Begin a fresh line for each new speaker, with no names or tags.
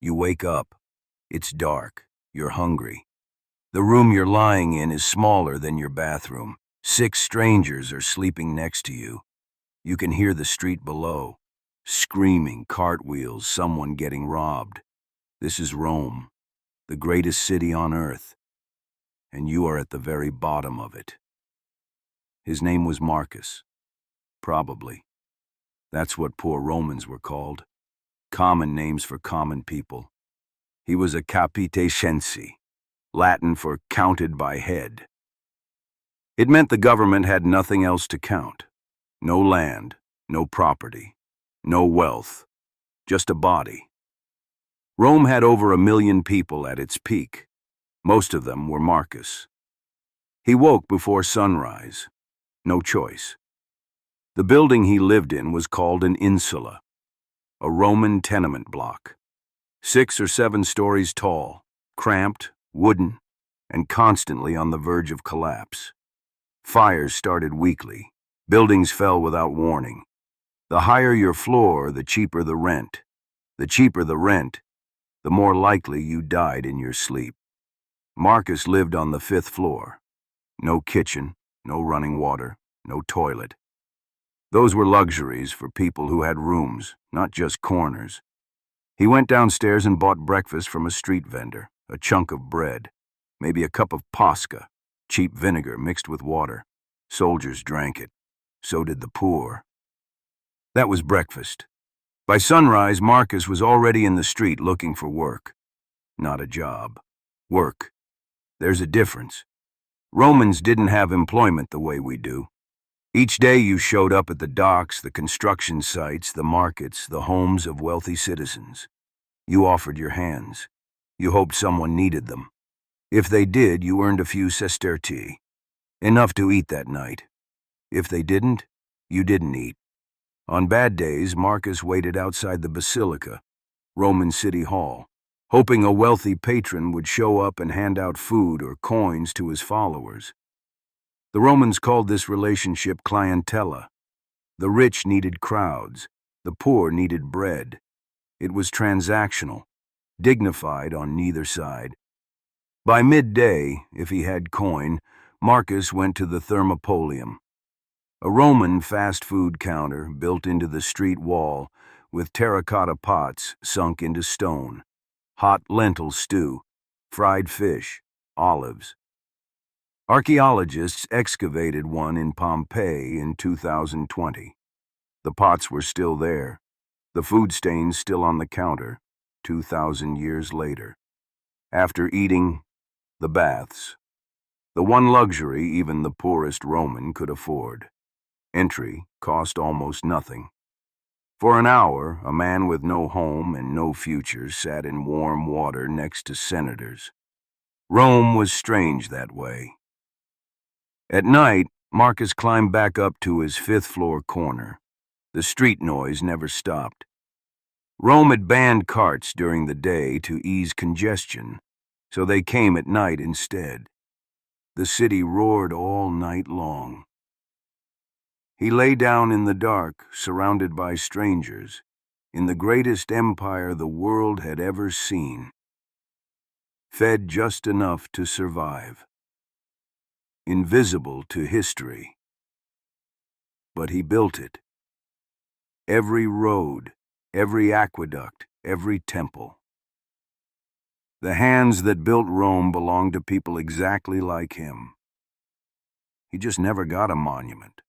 You wake up. It's dark. You're hungry. The room you're lying in is smaller than your bathroom. 6 strangers are sleeping next to you. You can hear the street below. Screaming, cartwheels, someone getting robbed. This is Rome, the greatest city on earth, and you are at the very bottom of it. His name was Marcus. Probably. That's what poor Romans were called. Common names for common people. He was a capitescensi, Latin for counted by head. It meant the government had nothing else to count. No land, no property, no wealth, just a body. Rome had over 1 million people at its peak. Most of them were Marcus. He woke before sunrise. No choice. The building he lived in was called an insula, a Roman tenement block. 6 or 7 stories tall, cramped, wooden, and constantly on the verge of collapse. Fires started weekly. Buildings fell without warning. The higher your floor, the cheaper the rent. The cheaper the rent, the more likely you died in your sleep. Marcus lived on the 5th floor. No kitchen, no running water, no toilet. Those were luxuries for people who had rooms, not just corners. He went downstairs and bought breakfast from a street vendor, a chunk of bread, maybe a cup of pasca, cheap vinegar mixed with water. Soldiers drank it. So did the poor. That was breakfast. By sunrise, Marcus was already in the street looking for work. Not a job. Work. There's a difference. Romans didn't have employment the way we do. Each day you showed up at the docks, the construction sites, the markets, the homes of wealthy citizens. You offered your hands. You hoped someone needed them. If they did, you earned a few sestertii, enough to eat that night. If they didn't, you didn't eat. On bad days, Marcus waited outside the Basilica, Roman City Hall, hoping a wealthy patron would show up and hand out food or coins to his followers. The Romans called this relationship clientela. The rich needed crowds, the poor needed bread. It was transactional, dignified on neither side. By midday, if he had coin, Marcus went to the Thermopolium, a Roman fast food counter built into the street wall with terracotta pots sunk into stone, hot lentil stew, fried fish, olives. Archaeologists excavated one in Pompeii in 2020. The pots were still there, the food stains still on the counter, 2,000 years later. After eating, the baths. The one luxury even the poorest Roman could afford. Entry cost almost nothing. For an hour, a man with no home and no future sat in warm water next to senators. Rome was strange that way. At night, Marcus climbed back up to his 5th floor corner. The street noise never stopped. Rome had banned carts during the day to ease congestion, so they came at night instead. The city roared all night long. He lay down in the dark, surrounded by strangers, in the greatest empire the world had ever seen. Fed just enough to survive. Invisible to history. But he built it. Every road, every aqueduct, every temple. The hands that built Rome belonged to people exactly like him. He just never got a monument.